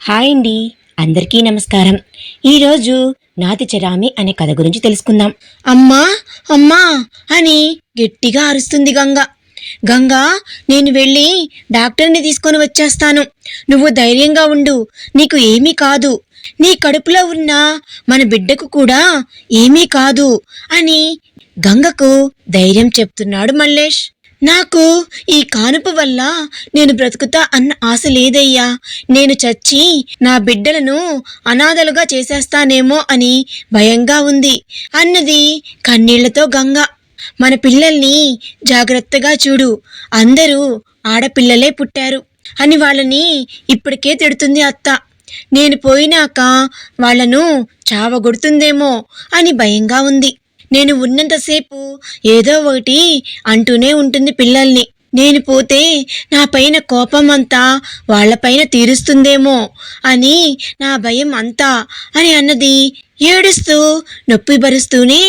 Hi అండి, అందరికీ నమస్కారం. ఈరోజు నాతి చరామి అనే కథ గురించి తెలుసుకుందాం. అమ్మా అమ్మా అని గట్టిగా అరుస్తుంది గంగ. గంగా, నేను వెళ్ళి డాక్టర్ని తీసుకొని వచ్చేస్తాను. నువ్వు ధైర్యంగా ఉండు, నీకు ఏమీ కాదు. నీ కడుపులో ఉన్న మన బిడ్డకు కూడా ఏమీ కాదు అని గంగకు ధైర్యం చెప్తున్నాడు మల్లేష్. నాకు ఈ కానుపు వల్ల నేను బ్రతుకుతా అన్న ఆశ లేదయ్యా. నేను చచ్చి నా బిడ్డలను అనాథలుగా చేసేస్తానేమో అని భయంగా ఉంది అన్నది కన్నీళ్లతో గంగ. మన పిల్లల్ని జాగ్రత్తగా చూడు, అందరూ ఆడపిల్లలే పుట్టారు అని వాళ్ళని ఇప్పటికే తిడుతుంది అత్త. నేను పోయినాక వాళ్లను చావగొడుతుందేమో అని భయంగా ఉంది. నేను ఉన్నంతసేపు ఏదో ఒకటి అంటూనే ఉంటుంది పిల్లల్ని. నేను పోతే నా పైన కోపం అంతా వాళ్లపైన తీరుస్తుందేమో అని నా భయం అంతా అని అన్నది ఏడుస్తూ నొప్పి భరుస్తూనే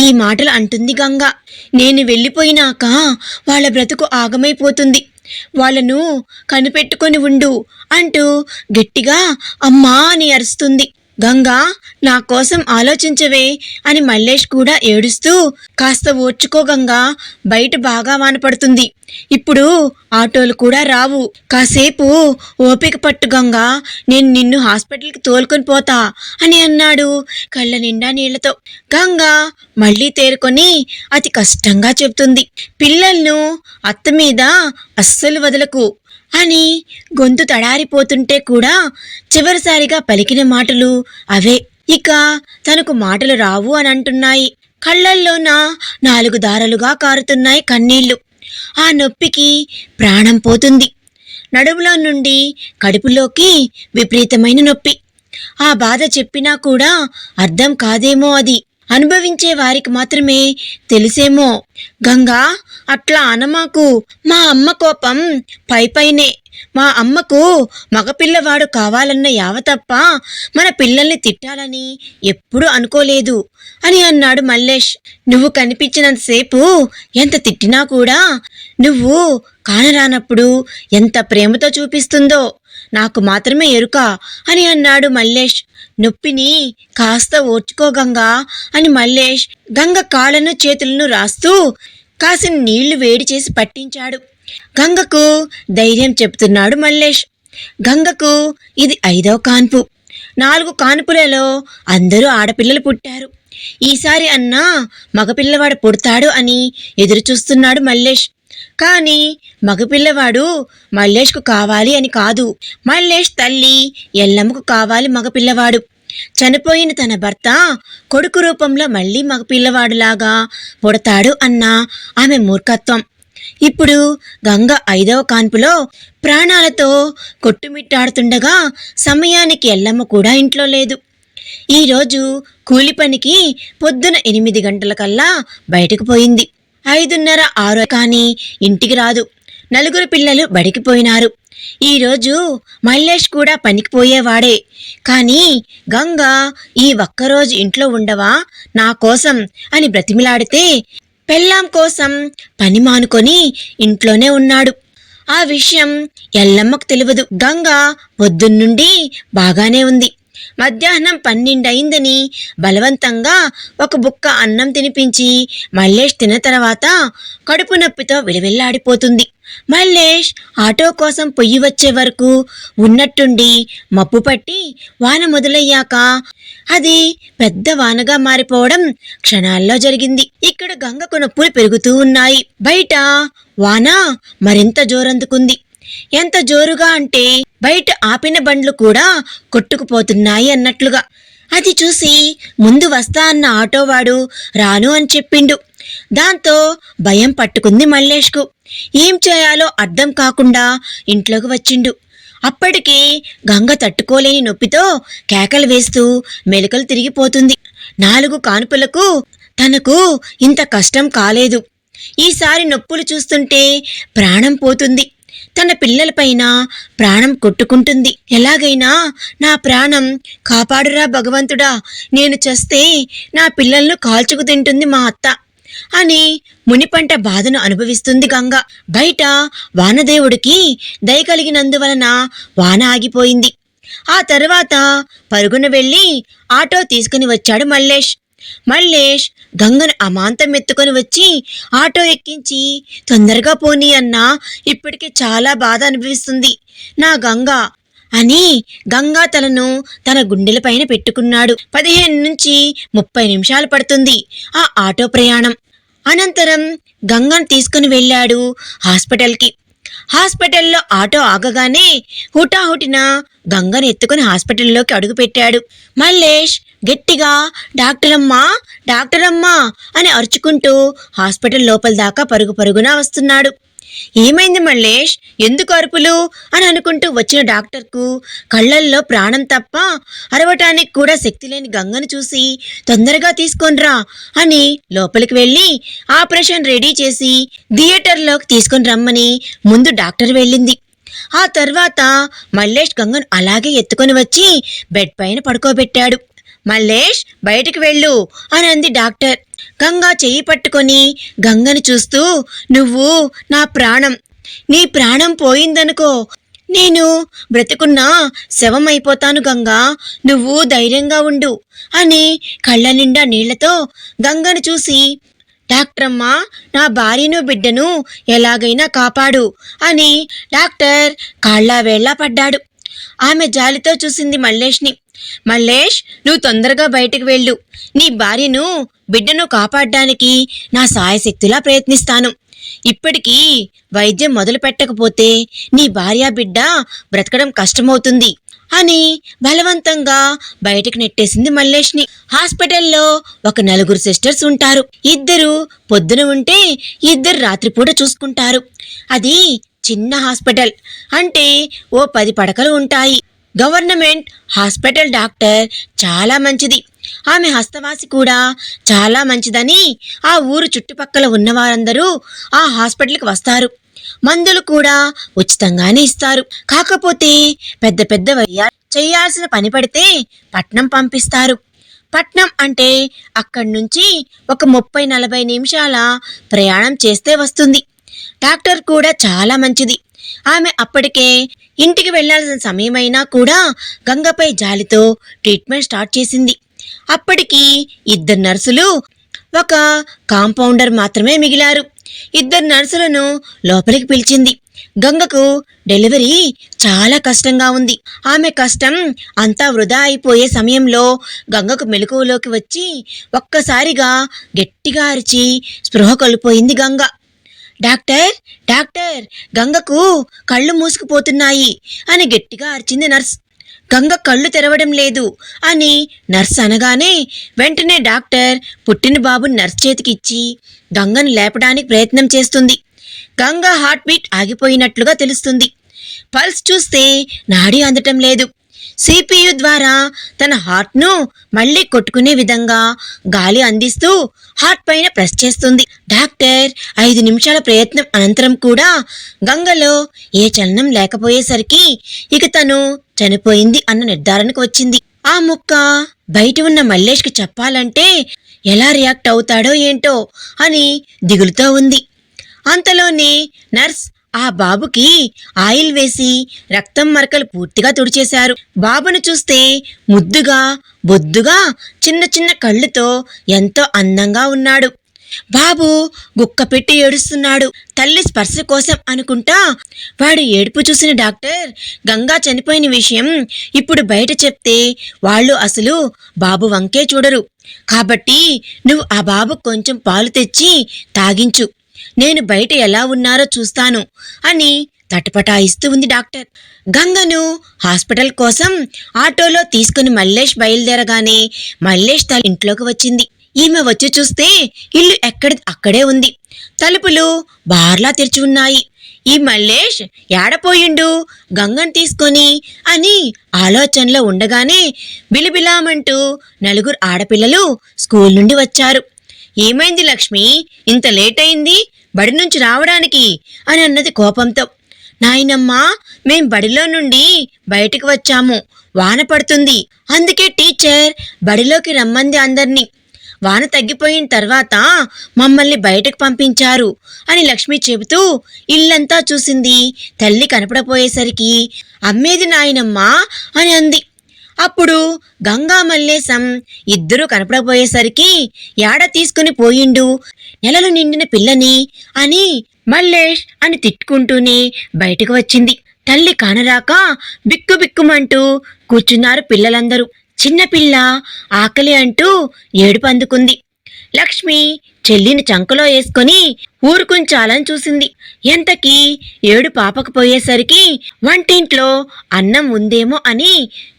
ఈ మాటలు అంటుంది గంగ. నేను వెళ్ళిపోయినాక వాళ్ళ బ్రతుకు ఆగమైపోతుంది, వాళ్ళను కనిపెట్టుకొని ఉండు అంటూ గట్టిగా అమ్మా అని అరుస్తుంది. గంగా, నా కోసం ఆలోచించవే అని మల్లేష్ కూడా ఏడుస్తూ, కాస్త ఓర్చుకో గంగా, బయట బాగా వాన పడుతుంది, ఇప్పుడు ఆటోలు కూడా రావు, కాసేపు ఓపిక పట్టు గంగా, నేను నిన్ను హాస్పిటల్కి తోలుకొని పోతా అని అన్నాడు కళ్ళ నిండా నీళ్లతో. గంగా మళ్ళీ తేరుకొని అతి కష్టంగా చెప్తుంది, పిల్లలను అత్త మీద అస్సలు వదలకు అని గొంతు తడారిపోతుంటే కూడా చివరిసారిగా పలికిన మాటలు అవే. ఇక తనకు మాటలు రావు అని అంటున్నాయి. కళ్ళల్లోన 4 దారలుగా కారుతున్నాయి కన్నీళ్లు. ఆ నొప్పికి ప్రాణం పోతుంది. నడుములో నుండి కడుపులోకి విపరీతమైన నొప్పి. ఆ బాధ చెప్పినా కూడా అర్థం కాదేమో, అది అనుభవించే వారికి మాత్రమే తెలిసేమో. గంగా, అట్లా అనమాకు, మా అమ్మ కోపం పైపైనే. మా అమ్మకు మగపిల్లవాడు కావాలన్న యావ తప్ప మన పిల్లల్ని తిట్టాలని ఎప్పుడూ అనుకోలేదు అని అన్నాడు మల్లేష్. నువ్వు కనిపించినంతసేపు ఎంత తిట్టినా కూడా నువ్వు కానరానప్పుడు ఎంత ప్రేమతో చూపిస్తుందో నాకు మాత్రమే ఎరుక అని అన్నాడు మల్లేష్. నొప్పిని కాస్త ఓర్చుకోగంగా అని మల్లేష్ గంగ కాళ్ళను చేతులను రాస్తూ కాసిన నీళ్లు వేడి చేసి పట్టించాడు. గంగకు ధైర్యం చెప్తున్నాడు మల్లేష్. గంగకు ఇది 5వ కాన్పు. 4 కాన్పులలో అందరూ ఆడపిల్లలు పుట్టారు. ఈసారి అన్నా మగపిల్లవాడు పుడతాడు అని ఎదురు చూస్తున్నాడు మల్లేష్. కానీ మగపిల్లవాడు మల్లేష్కు కావాలి అని కాదు, మల్లేష్ తల్లి ఎల్లమ్మకు కావాలి మగపిల్లవాడు. చనిపోయిన తన భర్త కొడుకు రూపంలో మళ్ళీ మగపిల్లవాడులాగా పుడతాడు అన్న ఆమె మూర్ఖత్వం. ఇప్పుడు గంగ 5వ కాన్పులో ప్రాణాలతో కొట్టుమిట్టాడుతుండగా సమయానికి ఎల్లమ్మ కూడా ఇంట్లో లేదు. ఈరోజు కూలి పనికి పొద్దున 8 గంటలకల్లా బయటకు పోయింది. 5:30, 6 కానీ ఇంటికి రాదు. 4 పిల్లలు బడికి పోయినారు. ఈరోజు మల్లేష్ కూడా పనికి పోయేవాడే. కానీ గంగ ఈ ఒక్కరోజు ఇంట్లో ఉండవా నా కోసం అని బ్రతిమిలాడితే పెళ్ళాం కోసం పని మానుకొని ఇంట్లోనే ఉన్నాడు. ఆ విషయం ఎల్లమ్మకు తెలియదు. గంగ పొద్దున్నుండి బాగానే ఉంది. మధ్యాహ్నం 12 అయిందని బలవంతంగా ఒక బుక్క అన్నం తినిపించి మల్లేష్ తిన్న తర్వాత కడుపు నొప్పితో విలవిల్లాడిపోతుంది. మల్లేష్ ఆటో కోసం పొయ్యి వచ్చే వరకు ఉన్నట్టుండి మబ్బు పట్టి వాన మొదలయ్యాక అది పెద్ద వానగా మారిపోవడం క్షణాల్లో జరిగింది. ఇక్కడ గంగకు నొప్పులు పెరుగుతూ ఉన్నాయి. బయట వాన మరింత జోరందుకుంది. ఎంత జోరుగా అంటే బయట ఆపిన బండ్లు కూడా కొట్టుకుపోతున్నాయి అన్నట్లుగా. అది చూసి ముందు వస్తా అన్న ఆటోవాడు రాను అని చెప్పిండు. దాంతో భయం పట్టుకుంది మల్లేష్కు. ఏం చేయాలో అర్థం కాకుండా ఇంట్లోకి వచ్చిండు. అప్పటికి గంగ తట్టుకోలేని నొప్పితో కేకలు వేస్తూ మెలకలు తిరిగిపోతుంది. 4 కాన్పులకు తనకు ఇంత కష్టం కాలేదు. ఈసారి నొప్పులు చూస్తుంటే ప్రాణం పోతుంది. తన పిల్లలపైన ప్రాణం కొట్టుకుంటుంది. ఎలాగైనా నా ప్రాణం కాపాడురా భగవంతుడా, నేను చస్తే నా పిల్లలను కాల్చుకు తింటుంది మా అత్త అని మునిపంట బాధను అనుభవిస్తుంది గంగ. బయట వానదేవుడికి దయ కలిగినందువలన వాన ఆగిపోయింది. ఆ తర్వాత పరుగున వెళ్ళి ఆటో తీసుకుని వచ్చాడు మల్లేష్ గంగను అమాంతం ఎత్తుకొని వచ్చి ఆటో ఎక్కించి, తొందరగా పోనీ అన్నా, ఇప్పటికే చాలా బాధ అనిపిస్తుంది నా గంగ అని గంగా తలను తన గుండెలపైన పెట్టుకున్నాడు. 15 నుంచి 30 నిమిషాలు పడుతుంది ఆ ఆటో ప్రయాణం. అనంతరం గంగను తీసుకుని వెళ్ళాడు హాస్పిటల్కి. హాస్పిటల్లో ఆటో ఆగగానే హుటాహుటిన గంగను ఎత్తుకుని హాస్పిటల్లోకి అడుగుపెట్టాడు. మల్లేష్ గట్టిగా డాక్టరమ్మా అని అరుచుకుంటూ హాస్పిటల్ లోపల దాకా పరుగున వస్తున్నాడు. ఏమైంది మల్లేష్, ఎందుకు అరుపులు అని అనుకుంటూ వచ్చిన డాక్టర్కు కళ్ళల్లో ప్రాణం తప్ప అరవటానికి కూడా శక్తి లేని గంగను చూసి, తొందరగా తీసుకొనిరా అని లోపలికి వెళ్ళి ఆపరేషన్ రెడీ చేసి థియేటర్లోకి తీసుకొని రమ్మని ముందు డాక్టర్ వెళ్ళింది. ఆ తర్వాత మల్లేష్ గంగను అలాగే ఎత్తుకొని వచ్చి బెడ్ పైన పడుకోబెట్టాడు. మల్లేష్, బయటికి వెళ్ళు అని అంది డాక్టర్. గంగా చెయ్యి పట్టుకొని గంగను చూస్తూ, నువ్వు నా ప్రాణం, నీ ప్రాణం పోయిందనుకో నేను బ్రతుకున్నా శవమైపోతాను గంగా, నువ్వు ధైర్యంగా ఉండు అని కళ్ళ నిండా నీళ్లతో గంగను చూసి, డాక్టరమ్మా, నా భార్యను బిడ్డను ఎలాగైనా కాపాడు అని డాక్టర్ కాళ్ళ వేళ్ళ పడ్డాడు. ఆమె జాలితో చూసింది మల్లేష్ని. మల్లేష్, నువ్వు తొందరగా బయటకు వెళ్ళు, నీ భార్యను బిడ్డను కాపాడడానికి నా సాయశక్తిలా ప్రయత్నిస్తాను. ఇప్పటికీ వైద్యం మొదలు పెట్టకపోతే నీ భార్య బిడ్డ బ్రతకడం కష్టమవుతుంది అని బలవంతంగా బయటకు నెట్టేసింది మల్లేష్ని. హాస్పిటల్లో ఒక 4 సిస్టర్స్ ఉంటారు. 2 పొద్దున ఉంటే 2 రాత్రిపూట చూసుకుంటారు. అది చిన్న హాస్పిటల్, అంటే ఓ 10 పడకలు ఉంటాయి. Government hospital. డాక్టర్ చాలా మంచిది, ఆమె హస్తవాసి కూడా చాలా మంచిదని ఆ ఊరు చుట్టుపక్కల ఉన్నవారందరూ ఆ హాస్పిటల్కి వస్తారు. మందులు కూడా ఉచితంగానే ఇస్తారు. కాకపోతే పెద్ద పెద్ద చేయాల్సిన పని పడితే పట్నం పంపిస్తారు. పట్నం అంటే అక్కడి నుంచి ఒక 30-40 నిమిషాల ప్రయాణం చేస్తే వస్తుంది. డాక్టర్ కూడా చాలా మంచిది. ఆమె అప్పటికే ఇంటికి వెళ్లాల్సిన సమయమైనా కూడా గంగపై జాలితో ట్రీట్మెంట్ స్టార్ట్ చేసింది. అప్పటికి 2 నర్సులు, ఒక కాంపౌండర్ మాత్రమే మిగిలారు. 2 నర్సులను లోపలికి పిలిచింది. గంగకు డెలివరీ చాలా కష్టంగా ఉంది. ఆమె కష్టం అంతా వృధా అయిపోయే సమయంలో గంగకు మెలకువలోకి వచ్చి ఒక్కసారిగా గట్టిగా అరిచి స్పృహ కోల్పోయింది గంగ. డాక్టర్, గంగకు కళ్ళు మూసుకుపోతున్నాయి అని గట్టిగా అరిచింది నర్స్. గంగ కళ్ళు తెరవడం లేదు అని నర్స్ అనగానే వెంటనే డాక్టర్ పుట్టిన బాబుని నర్స్ చేతికిచ్చి గంగను లేపడానికి ప్రయత్నం చేస్తుంది. గంగ హార్ట్ బీట్ ఆగిపోయినట్లుగా తెలుస్తుంది. పల్స్ చూస్తే నాడి అందటం లేదు. సిపియు ద్వారా తన హార్ట్ను మళ్లీ కొట్టుకునే విధంగా గాలి అందిస్తూ హార్ట్ పైన ప్రెస్ చేస్తుంది. డాక్టర్ 5 నిమిషాల ప్రయత్నం అనంతరం కూడా గంగలో ఏ చలనం లేకపోయేసరికి ఇక తను చనిపోయింది అన్న నిర్ధారణకు వచ్చింది. ఆ ముక్క బయట ఉన్న మల్లేష్కి చెప్పాలంటే ఎలా రియాక్ట్ అవుతాడో ఏంటో అని దిగులుతో ఉంది. అంతలోనే నర్స్ ఆ బాబుకి ఆయిల్ వేసి రక్తం మరకలు పూర్తిగా తుడిచేశారు. బాబును చూస్తే ముద్దుగా బొద్దుగా చిన్న చిన్న కళ్ళుతో ఎంతో అందంగా ఉన్నాడు. బాబు గుక్క పెట్టి ఏడుస్తున్నాడు. తల్లి స్పర్శ కోసం అనుకుంటా. వాడు ఏడుపు చూసిన డాక్టర్ గంగా చనిపోయిన విషయం ఇప్పుడు బయట చెప్తే వాళ్ళు అసలు బాబు వంకే చూడరు. కాబట్టి నువ్వు ఆ బాబు కొంచెం పాలు తెచ్చి తాగించు, నేను బయట ఎలా ఉన్నారో చూస్తాను అని తటపటాయిస్తూ ఉంది డాక్టర్. గంగను హాస్పిటల్ కోసం ఆటోలో తీసుకుని మల్లేష్ బయలుదేరగానే మల్లేష్ తల ఇంట్లోకి వచ్చింది. ఈమె వచ్చి చూస్తే ఇల్లు అక్కడే ఉంది. తలుపులు బార్లా తెరిచి ఉన్నాయి. ఈ మల్లేష్ ఏడపోయిండు గంగను తీసుకొని అని ఆలోచనలో ఉండగానే బిలిబిలామంటూ 4 ఆడపిల్లలు స్కూల్ నుండి వచ్చారు. ఏమైంది లక్ష్మి, ఇంత లేట్ అయింది బడి నుంచి రావడానికి అని అన్నది కోపంతో. నాయనమ్మా, మేం బడిలో నుండి బయటికి వచ్చాము, వాన పడుతుంది, అందుకే టీచర్ బడిలోకి రమ్మంది అందర్నీ. వాన తగ్గిపోయిన తర్వాత మమ్మల్ని బయటకు పంపించారు అని లక్ష్మి చెబుతూ ఇల్లంతా చూసింది. తల్లి కనపడపోయేసరికి అమ్మేది నాయనమ్మా అని అంది. అప్పుడు గంగా మల్లేశం ఇద్దరూ కనపడపోయేసరికి యాడ తీసుకుని పోయిండు నెలలు నిండిన పిల్లని అని మల్లేష్ అని తిట్టుకుంటూనే బయటకు వచ్చింది. తల్లి కానరాక బిక్కుబిక్కుమంటూ కూర్చున్నారు పిల్లలందరూ. చిన్నపిల్ల ఆకలి అంటూ ఏడుపు అందుకుంది. లక్ష్మి చెల్లిని చంకలో వేసుకొని ఊరుకుంచాలని చూసింది. ఎంతకీ ఏడు పాపకపోయేసరికి వంటింట్లో అన్నం ఉందేమో అని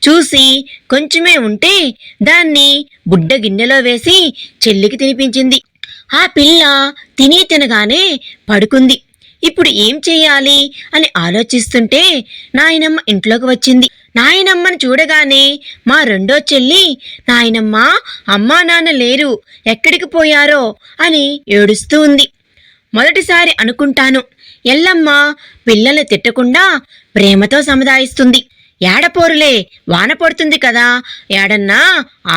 చూసి కొంచెమే ఉంటే దాన్ని బుడ్డ గిన్నెలో వేసి చెల్లికి తినిపించింది. ఆ పిల్ల తినగానే పడుకుంది. ఇప్పుడు ఏం చెయ్యాలి అని ఆలోచిస్తుంటే నాయనమ్మ ఇంట్లోకి వచ్చింది. నాయనమ్మను చూడగానే మా రెండో చెల్లి, నాయనమ్మ అమ్మా నాన్న లేరు, ఎక్కడికి పోయారో అని ఏడుస్తూ ఉంది. మొదటిసారి అనుకుంటాను ఎల్లమ్మ పిల్లల్ని తిట్టకుండా ప్రేమతో సముదాయిస్తుంది. ఏడపోరులే, వాన పడుతుంది కదా, ఏడన్నా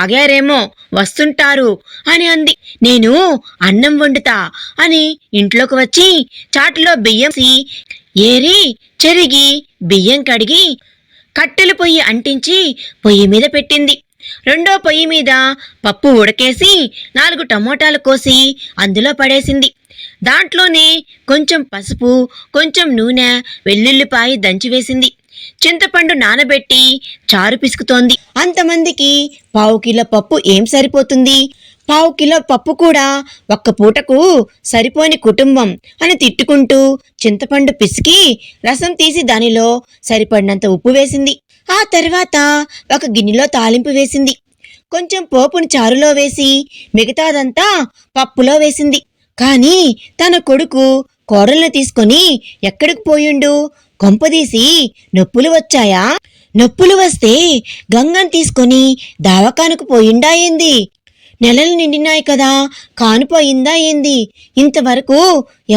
ఆగారేమో, వస్తుంటారు అని అంది. నేను అన్నం వండుతా అని ఇంట్లోకి వచ్చి చాటులో బియ్యం ఏరి చెరిగి బియ్యం కడిగి కట్టెలు పొయ్యి అంటించి పొయ్యి మీద పెట్టింది. రెండో పొయ్యి మీద పప్పు ఉడకేసి 4 టమోటాలు కోసి అందులో పడేసింది. దాంట్లోనే కొంచెం పసుపు, కొంచెం నూనె, వెల్లుల్లిపాయ దంచివేసింది. చింతపండు నానబెట్టి చారు పిసుకుతోంది. అంతమందికి 1/2 కిలో పప్పు ఏం సరిపోతుంది? 1/2 కిలో పప్పు కూడా ఒక్క పూటకు సరిపోని కుటుంబం అని తిట్టుకుంటూ చింతపండు పిసికి రసం తీసి దానిలో సరిపడినంత ఉప్పు వేసింది. ఆ తర్వాత ఒక గిన్నెలో తాలింపు వేసింది. కొంచెం పోపుని చారులో వేసి మిగతాదంతా పప్పులో వేసింది. కాని తన కొడుకు కోడల్ని తీసుకొని ఎక్కడికి పోయిండు? కొంపదీసి నొప్పులు వచ్చాయా? నొప్పులు వస్తే గంగని తీసుకొని దావకానుకు పోయిండా ఏంది? నెలలు నిండినాయి కదా, కానుపోయిందా ఏంది? ఇంతవరకు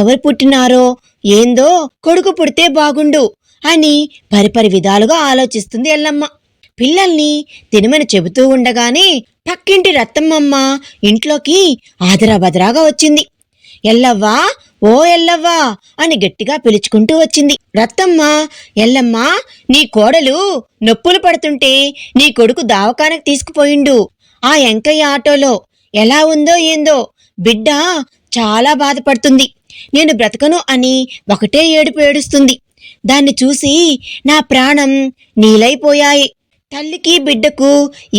ఎవరు పుట్టినారో ఏందో, కొడుకు పుడితే బాగుండు అని పరిపరి విధాలుగా ఆలోచిస్తుంది ఎల్లమ్మ. పిల్లల్ని తినమని చెబుతూ ఉండగానే పక్కింటి రత్తమ్మమ్మ ఇంట్లోకి ఆదరాబదరాగా వచ్చింది. ఎల్లవ్వా, ఓ ఎల్లవ్వా అని గట్టిగా పిలుచుకుంటూ వచ్చింది. రత్తమ్మ, ఎల్లమ్మ, నీ కోడలు నొప్పులు పడుతుంటే నీ కొడుకు దావకానికి తీసుకుపోయిండు ఆ ఎంకయ్య ఆటోలో. ఎలా ఉందో ఏందో, బిడ్డ చాలా బాధపడుతుంది. నేను బ్రతకను అని ఒకటే ఏడుపు ఏడుస్తుంది. దాన్ని చూసి నా ప్రాణం నీలైపోయాయి. తల్లికి బిడ్డకు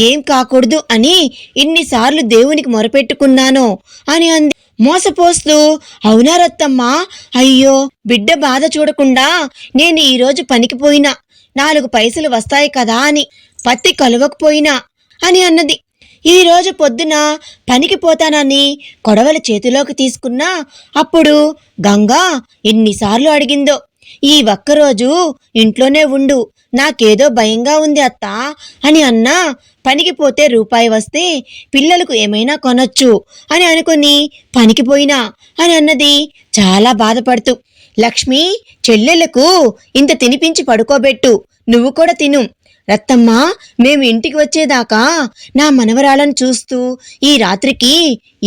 ఏం కాకూడదు అని ఇన్నిసార్లు దేవునికి మొరపెట్టుకున్నాను అని అంది మోసపోస్తూ. అవునా రత్తమ్మా, అయ్యో బిడ్డ బాధ చూడకుండా నేను ఈరోజు పనికి పోయినా 4 పైసలు వస్తాయి కదా అని పత్తి కలువకపోయినా అని అన్నది. ఈరోజు పొద్దున పనికి పోతానని కొడవలి చేతిలోకి తీసుకున్నా. అప్పుడు గంగా ఎన్నిసార్లు అడిగిందో, ఈ ఒక్కరోజు ఇంట్లోనే ఉండు, నాకేదో భయంగా ఉంది అత్తా అని అన్నా. పనికి పోతే రూపాయి వస్తే పిల్లలకు ఏమైనా కొనొచ్చు అని అనుకుని పనికి పోయినా అని అన్నది చాలా బాధపడుతూ. లక్ష్మి, చెల్లెలకు ఇంత తినిపించి పడుకోబెట్టు, నువ్వు కూడా తిను. రత్తమ్మ, మేము ఇంటికి వచ్చేదాకా నా మనవరాలను చూస్తూ ఈ రాత్రికి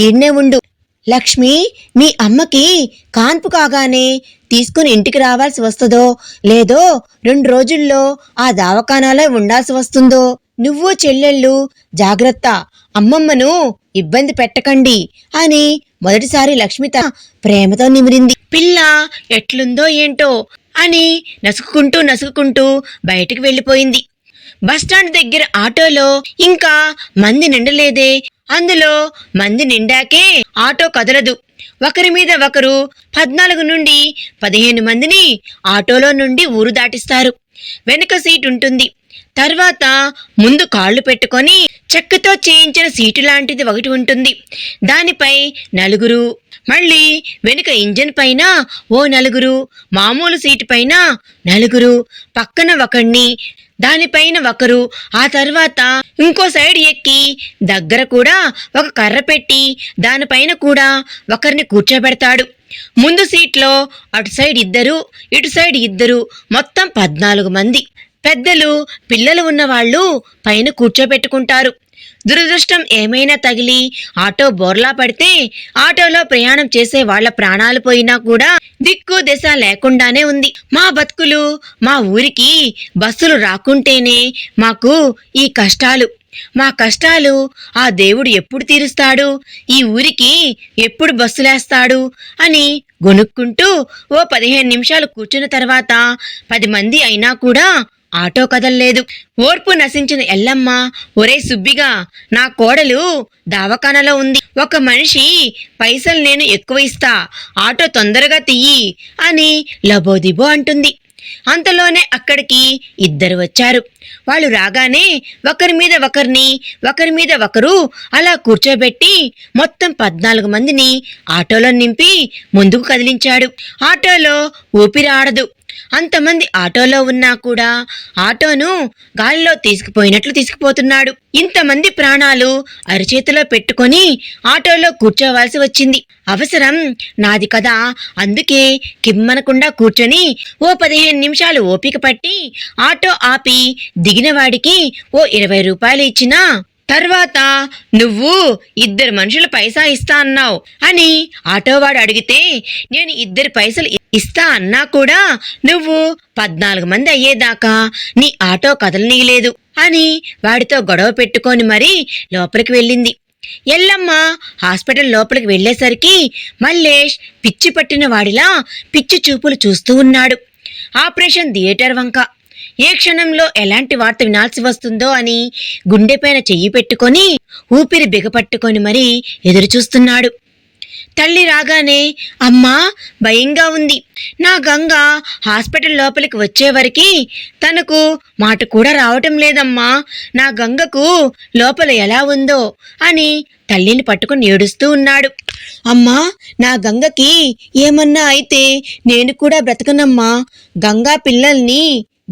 ఈడ్నే ఉండు. లక్ష్మి, మీ అమ్మకి కాన్పు కాగానే తీసుకుని ఇంటికి రావాల్సి వస్తుందో లేదో 2 రోజుల్లో ఆ దావఖానాలో ఉండాల్సి వస్తుందో. నువ్వు చెల్లెళ్ళు జాగ్రత్త, అమ్మమ్మను ఇబ్బంది పెట్టకండి అని మొదటిసారి లక్ష్మిత ప్రేమతో నిమిరింది. పిల్ల ఎట్లుందో ఏంటో అని నసుకుంటూ బయటికి వెళ్ళిపోయింది. బస్టాండ్ దగ్గర ఆటోలో ఇంకా మంది నిండలేదే. అందులో మంది నిండాకే ఆటో కదలదు. ఒకరి మీద ఒకరు 14 నుండి 15 మందిని ఆటోలో నుండి ఊరు దాటిస్తారు. వెనుక సీటు ఉంటుంది. తర్వాత ముందు కాళ్ళు పెట్టుకొని చెక్కతో చేయించిన సీటు లాంటిది ఒకటి ఉంటుంది. దానిపై 4, మళ్ళీ వెనుక ఇంజన్ పైన ఓ 4, మామూలు సీటు పైన 4, పక్కన ఒకణ్ణి, దానిపైన ఒకరు, ఆ తర్వాత ఇంకో సైడ్ ఎక్కి దగ్గర కూడా ఒక కర్ర పెట్టి దానిపైన కూడా ఒకరిని కూర్చోబెడతాడు. ముందు సీట్లో అటు సైడ్ 2, ఇటు సైడ్ 2, మొత్తం 14 మంది. పెద్దలు, పిల్లలు ఉన్నవాళ్లు పైన కూర్చోబెట్టుకుంటారు. దురదృష్టం ఏమైనా తగిలి ఆటో బోర్లా పడితే ఆటోలో ప్రయాణం చేసే వాళ్ల ప్రాణాలు పోయినా కూడా దిక్కు దశ లేకుండానే ఉంది. మా బతుకులు, మా ఊరికి బస్సులు రాకుంటేనే మాకు ఈ కష్టాలు. మా కష్టాలు ఆ దేవుడు ఎప్పుడు తీరుస్తాడు, ఈ ఊరికి ఎప్పుడు బస్సులేస్తాడు అని గొనుక్కుంటూ ఓ 15 నిమిషాలు కూర్చున్న తర్వాత 10 మంది అయినా కూడా ఆటో కదల్లేదు. ఓర్పు నశించిన ఎల్లమ్మ, ఒరే సుబ్బిగా, నా కోడలు దవాఖానలో ఉంది, ఒక మనిషి పైసలు నేను ఎక్కువ ఇస్తా, ఆటో తొందరగా తియ్యి అని లబోదిబో అంటుంది. అంతలోనే అక్కడికి 2 వచ్చారు. వాళ్ళు రాగానే ఒకరి మీద ఒకరు అలా కూర్చోబెట్టి మొత్తం 14 మందిని ఆటోలో నింపి ముందుకు కదిలించాడు. ఆటోలో ఊపిరి ఆడదు. అంతమంది ఆటోలో ఉన్నా కూడా ఆటోను గాలిలో తీసుకుపోయినట్లు తీసుకుపోతున్నాడు. ఇంతమంది ప్రాణాలు అరిచేతిలో పెట్టుకొని ఆటోలో కూర్చోవాల్సి వచ్చింది. అవసరం నాది కదా, అందుకే కిమ్మనకుండా కూర్చొని ఓ 15 నిమిషాలు ఓపిక పట్టి ఆటో ఆపి దిగిన వాడికి ఓ 20 రూపాయలు ఇచ్చినా తర్వాత నువ్వు 2 మనుషుల పైసా ఇస్తా అన్నావు అని ఆటోవాడు అడిగితే నేను 2 పైసలు ఇస్తా అన్నా కూడా నువ్వు 14 మంది అయ్యేదాకా నీ ఆటో కదలనీయలేదు అని వాడితో గొడవ పెట్టుకొని మరీ లోపలికి వెళ్ళింది. ఎల్లమ్మ హాస్పిటల్ లోపలికి వెళ్లేసరికి మల్లేష్ పిచ్చి పట్టిన వాడిలా పిచ్చి చూపులు చూస్తూ ఉన్నాడు. ఆపరేషన్ థియేటర్ వంక. ఏ క్షణంలో ఎలాంటి వార్త వినాల్సి వస్తుందో అని గుండెపైన చెయ్యి పెట్టుకొని ఊపిరి బిగపట్టుకొని మరీ ఎదురుచూస్తున్నాడు. తల్లి రాగానే అమ్మా భయంగా ఉంది. నా గంగ హాస్పిటల్ లోపలికి వచ్చేవరికి తనకు మాట కూడా రావటం లేదమ్మా. నా గంగకు లోపల ఎలా ఉందో అని తల్లిని పట్టుకుని ఏడుస్తూ ఉన్నాడు. అమ్మా, నా గంగకి ఏమన్నా అయితే నేను కూడా బ్రతకనమ్మా. గంగా పిల్లల్ని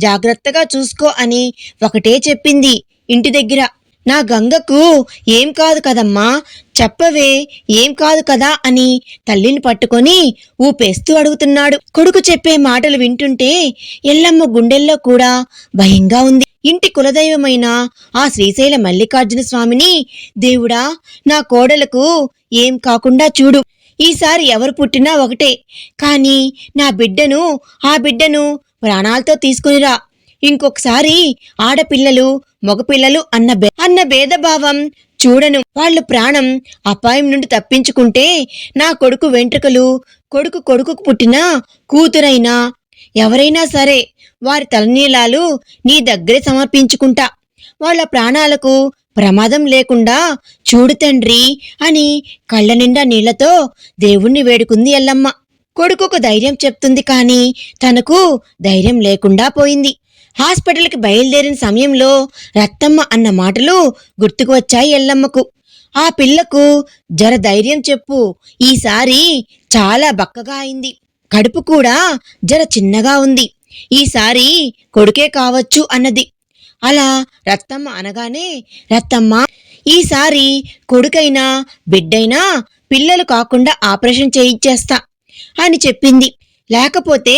జాగ్రత్తగా చూసుకో అని ఒకటే చెప్పింది ఇంటి దగ్గర. నా గంగకు ఏం కాదు కదమ్మా, చెప్పవే ఏం కాదు కదా అని తల్లిని పట్టుకొని ఊపేస్తూ అడుగుతున్నాడు. కొడుకు చెప్పే మాటలు వింటుంటే ఎల్లమ్మ గుండెల్లో కూడా భయంగా ఉంది. ఇంటి కులదైవమైన ఆ శ్రీశైల మల్లికార్జున స్వామిని, దేవుడా నా కోడలకు ఏం కాకుండా చూడు, ఈసారి ఎవరు పుట్టినా ఒకటే, కానీ నా బిడ్డను, ఆ బిడ్డను ప్రాణాలతో తీసుకునిరా. ఇంకొకసారి ఆడపిల్లలు మగపిల్లలు అన్న భేదభావం చూడను. వాళ్ళు ప్రాణం అపాయం నుండి తప్పించుకుంటే నా కొడుకు వెంట్రుకలు, కొడుకుకు పుట్టిన కూతురైనా ఎవరైనా సరే వారి తలనీలాలు నీ దగ్గరే సమర్పించుకుంటా. వాళ్ళ ప్రాణాలకు ప్రమాదం లేకుండా చూడు తండ్రి అని కళ్ళ నిండా నీళ్లతో దేవుణ్ణి వేడుకుంది ఎల్లమ్మ. కొడుకుకు ధైర్యం చెప్తుంది, కానీ తనకు ధైర్యం లేకుండా పోయింది. హాస్పిటల్కి బయలుదేరిన సమయంలో రత్తమ్మ అన్న మాటలు గుర్తుకు వచ్చాయి ఎల్లమ్మకు. ఆ పిల్లకు జర ధైర్యం చెప్పు, ఈసారి చాలా బక్కగా అయింది, కడుపు కూడా జర చిన్నగా ఉంది, ఈసారి కొడుకే కావచ్చు అన్నది. అలా రత్తమ్మ అనగానే, రత్తమ్మ ఈసారి కొడుకైనా బిడ్డైనా పిల్లలు కాకుండా ఆపరేషన్ చేయించేస్తా అని చెప్పింది. లేకపోతే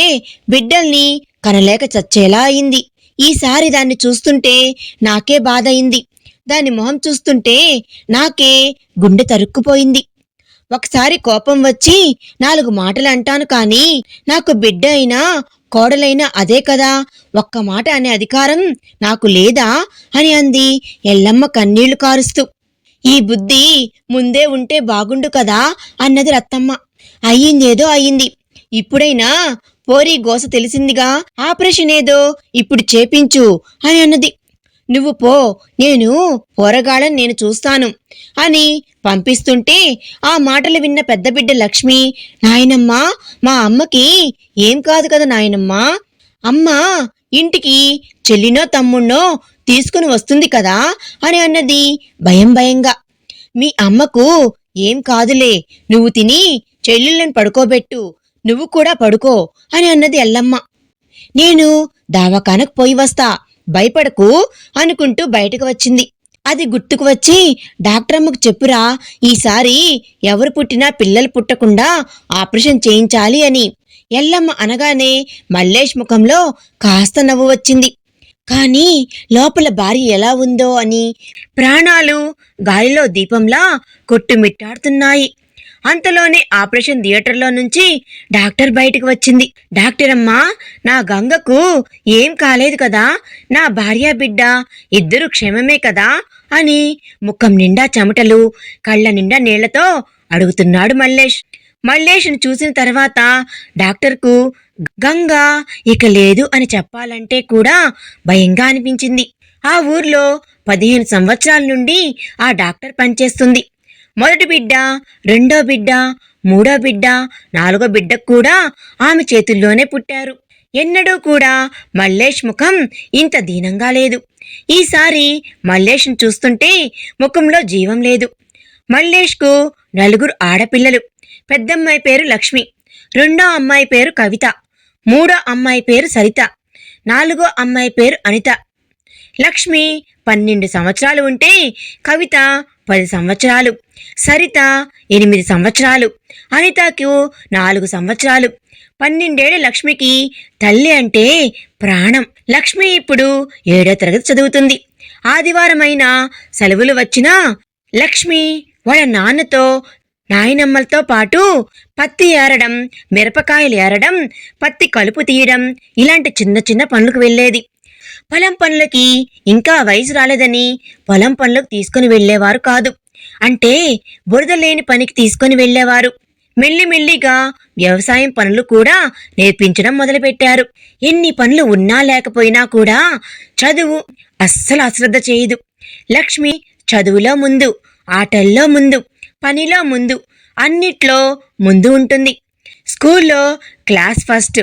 బిడ్డల్ని కనలేక చచ్చేలా అయింది. ఈసారి దాన్ని చూస్తుంటే నాకే బాధ అయింది. దాని మొహం చూస్తుంటే నాకే గుండె తరుక్కుపోయింది. ఒకసారి కోపం వచ్చి 4 మాటలు అంటాను, కానీ నాకు బిడ్డ అయినా కోడలైనా అదే కదా, ఒక్క మాట అనే అధికారం నాకు లేదా అని అంది ఎల్లమ్మ కన్నీళ్లు కారుస్తూ. ఈ బుద్ధి ముందే ఉంటే బాగుండు కదా అన్నది రత్తమ్మ. అయ్యిందేదో అయ్యింది, ఇప్పుడైనా పోరి గోస తెలిసిందిగా, ఆపరేషన్ ఏదో ఇప్పుడు చేపించు అని అన్నది. నువ్వు పో, నేను పోరగాళ్ళని నేను చూస్తాను అని పంపిస్తుంటే ఆ మాటలు విన్న పెద్ద బిడ్డ లక్ష్మి, నాయనమ్మా మా అమ్మకి ఏం కాదు కదా నాయనమ్మా, అమ్మ ఇంటికి చెల్లినో తమ్ముణ్ణో తీసుకుని వస్తుంది కదా అని అన్నది భయంగా. మీ అమ్మకు ఏం కాదులే, నువ్వు తిని చెల్లెళ్ళని పడుకోబెట్టు, నువ్వు కూడా పడుకో అని అన్నది ఎల్లమ్మ. నేను దవాఖానకు పోయి వస్తా, భయపడకు అనుకుంటూ బయటకు వచ్చింది. అది గుర్తుకు వచ్చి, డాక్టరమ్మకు చెప్పురా, ఈసారి ఎవరు పుట్టినా పిల్లలు పుట్టకుండా ఆపరేషన్ చేయించాలి అని. ఎల్లమ్మ అనగానే మల్లేష్ ముఖంలో కాస్త నవ్వు వచ్చింది. కానీ లోపల భార్య ఎలా ఉందో అని ప్రాణాలు గాలిలో దీపంలా కొట్టుమిట్టాడుతున్నాయి. అంతలోనే ఆపరేషన్ థియేటర్లో నుంచి డాక్టర్ బయటకు వచ్చింది. డాక్టర్ అమ్మా, నా గంగకు ఏం కాలేదు కదా, నా భార్య బిడ్డ ఇద్దరు క్షేమమే కదా అని ముఖం నిండా చెమటలు కళ్ళ నిండా నీళ్లతో అడుగుతున్నాడు మల్లేష్. మల్లేష్ను చూసిన తర్వాత డాక్టర్కు గంగ ఇక లేదు అని చెప్పాలంటే కూడా భయంగా అనిపించింది. ఆ ఊర్లో 15 సంవత్సరాల నుండి ఆ డాక్టర్ పనిచేస్తుంది. మొదటి బిడ్డ, రెండో బిడ్డ, మూడో బిడ్డ, నాలుగో బిడ్డ కూడా ఆమె చేతుల్లోనే పుట్టారు. ఎన్నడూ కూడా మల్లేష్ ముఖం ఇంత దీనంగా లేదు. ఈసారి మల్లేష్ను చూస్తుంటే ముఖంలో జీవం లేదు. మల్లేష్కు 4 ఆడపిల్లలు. పెద్దమ్మాయి పేరు లక్ష్మి, రెండో అమ్మాయి పేరు కవిత, మూడో అమ్మాయి పేరు సరిత, నాలుగో అమ్మాయి పేరు అనిత. లక్ష్మి 12 సంవత్సరాలు ఉంటే కవిత 10 సంవత్సరాలు, సరిత 8 సంవత్సరాలు, అనితకు 4 సంవత్సరాలు. 12 ఏళ్ల లక్ష్మికి తల్లి అంటే ప్రాణం. లక్ష్మి ఇప్పుడు 7వ తరగతి చదువుతుంది. ఆదివారమైనా సెలవులు వచ్చినా లక్ష్మి వాళ్ళ నాన్నతో నాయనమ్మలతో పాటు పత్తి ఏరడం, మిరపకాయలు ఏరడం, పత్తి కలుపు తీయడం ఇలాంటి చిన్న చిన్న పనులకు వెళ్ళేది. పొలం పనులకి ఇంకా వయసు రాలేదని పొలం పనులకు తీసుకుని వెళ్లేవారు కాదు. అంటే బురద లేని పనికి తీసుకుని వెళ్లేవారు. మెల్లిమెల్లిగా వ్యవసాయం పనులు కూడా నేర్పించడం మొదలుపెట్టారు. ఎన్ని పనులు ఉన్నా లేకపోయినా కూడా చదువు అస్సలు అశ్రద్ధ చేయదు. లక్ష్మి చదువులో ముందు, ఆటల్లో ముందు, పనిలో ముందు, అన్నిట్లో ముందు ఉంటుంది. స్కూల్లో క్లాస్ ఫస్ట్.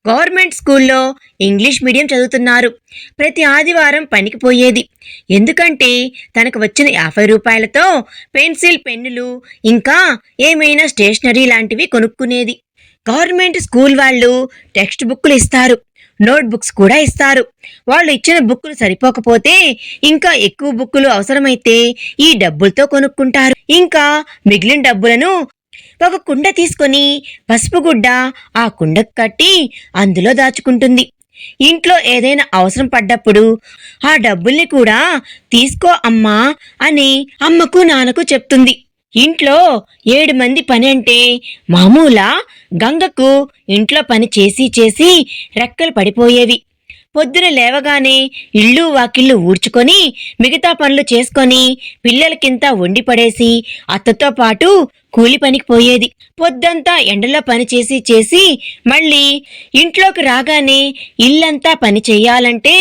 గవర్నమెంట్ స్కూల్లో ఇంగ్లీష్ మీడియం చదువుతున్నారు. ప్రతి ఆదివారం పనికి పోయేది. ఎందుకంటే తనకు వచ్చిన 50 రూపాయలతో పెన్సిల్, పెన్నులు ఇంకా ఏమైనా స్టేషనరీ లాంటివి కొనుక్కునేది. గవర్నమెంట్ స్కూల్ వాళ్ళు టెక్స్ట్ బుక్లు ఇస్తారు, నోట్ బుక్స్ కూడా ఇస్తారు. వాళ్ళు ఇచ్చిన బుక్కులు సరిపోకపోతే ఇంకా ఎక్కువ బుక్కులు అవసరమైతే ఈ డబ్బులతో కొనుక్కుంటారు. ఇంకా మిగిలిన డబ్బులను ఒక కుండ తీసుకొని పసుపు గుడ్డ ఆ కుండకు కట్టి అందులో దాచుకుంటుంది. ఇంట్లో ఏదైనా అవసరం పడ్డప్పుడు ఆ డబ్బుల్ని కూడా తీసుకో అమ్మా అని అమ్మకు నాన్నకు చెప్తుంది. ఇంట్లో 7 మంది పని అంటే మామూలా? గంగకు ఇంట్లో పని చేసి చేసి రెక్కలు పడిపోయేవి. పొద్దున లేవగానే ఇళ్ళు వాకిళ్ళు ఊడ్చుకొని మిగతా పనులు చేసుకొని పిల్లలకింత వండి పడేసి అత్తతో పాటు కూలి పనికి పోయేది. పొద్దంతా ఎండలో పని చేసి చేసి మళ్ళీ ఇంట్లోకి రాగానే ఇల్లంతా పని చెయ్యాలంటే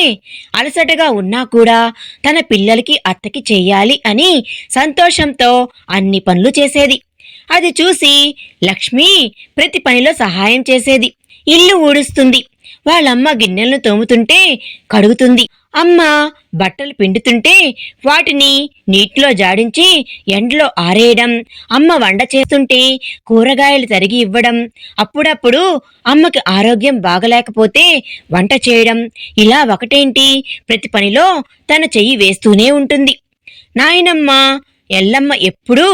అలసటగా ఉన్నా కూడా తన పిల్లలకి అత్తకి చెయ్యాలి అని సంతోషంతో అన్ని పనులు చేసేది. అది చూసి లక్ష్మి ప్రతి పనిలో సహాయం చేసేది. ఇల్లు ఊడుస్తుంది, వాళ్ళమ్మ గిన్నెలను తోముతుంటే కడుగుతుంది, అమ్మ బట్టలు పిండుతుంటే వాటిని నీటిలో జాడించి ఎండలో ఆరేయడం, అమ్మ వంట చేస్తుంటే కూరగాయలు తరిగి ఇవ్వడం, అప్పుడప్పుడు అమ్మకి ఆరోగ్యం బాగలేకపోతే వంట చేయడం, ఇలా ఒకటేంటి ప్రతి పనిలో తన చెయ్యి వేస్తూనే ఉంటుంది. నాయనమ్మ ఎల్లమ్మ ఎప్పుడూ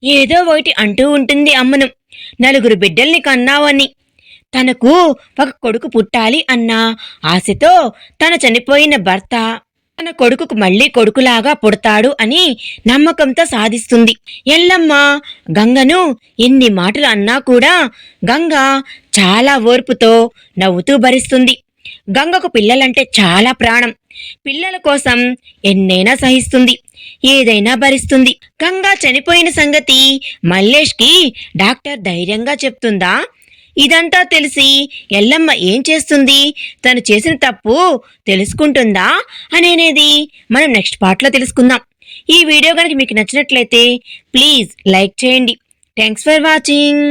ఏదో ఒకటి అంటూ ఉంటుంది అమ్మను. 4 బిడ్డల్ని కన్నావని, తనకు ఒక కొడుకు పుట్టాలి అన్న ఆశతో తన చనిపోయిన భర్త తన కొడుకుకు మళ్లీ కొడుకులాగా పుడతాడు అని నమ్మకంతో సాధిస్తుంది. ఎల్లమ్మ గంగను ఎన్ని మాటలు అన్నా కూడా గంగ చాలా ఓర్పుతో నవ్వుతూ భరిస్తుంది. గంగకు పిల్లలంటే చాలా ప్రాణం. పిల్లల కోసం ఎన్నైనా సహిస్తుంది, ఏదైనా భరిస్తుంది. గంగ చనిపోయిన సంగతి మల్లేష్కి డాక్టర్ ధైర్యంగా చెప్తుందా? ఇదంతా తెలిసి ఎల్లమ్మ ఏం చేస్తుంది, తను చేసిన తప్పు తెలుసుకుంటుందా అనేది మనం నెక్స్ట్ పార్ట్లో తెలుసుకుందాం. ఈ వీడియో కనుక మీకు నచ్చినట్లయితే ప్లీజ్ లైక్ చేయండి. Thanks for watching.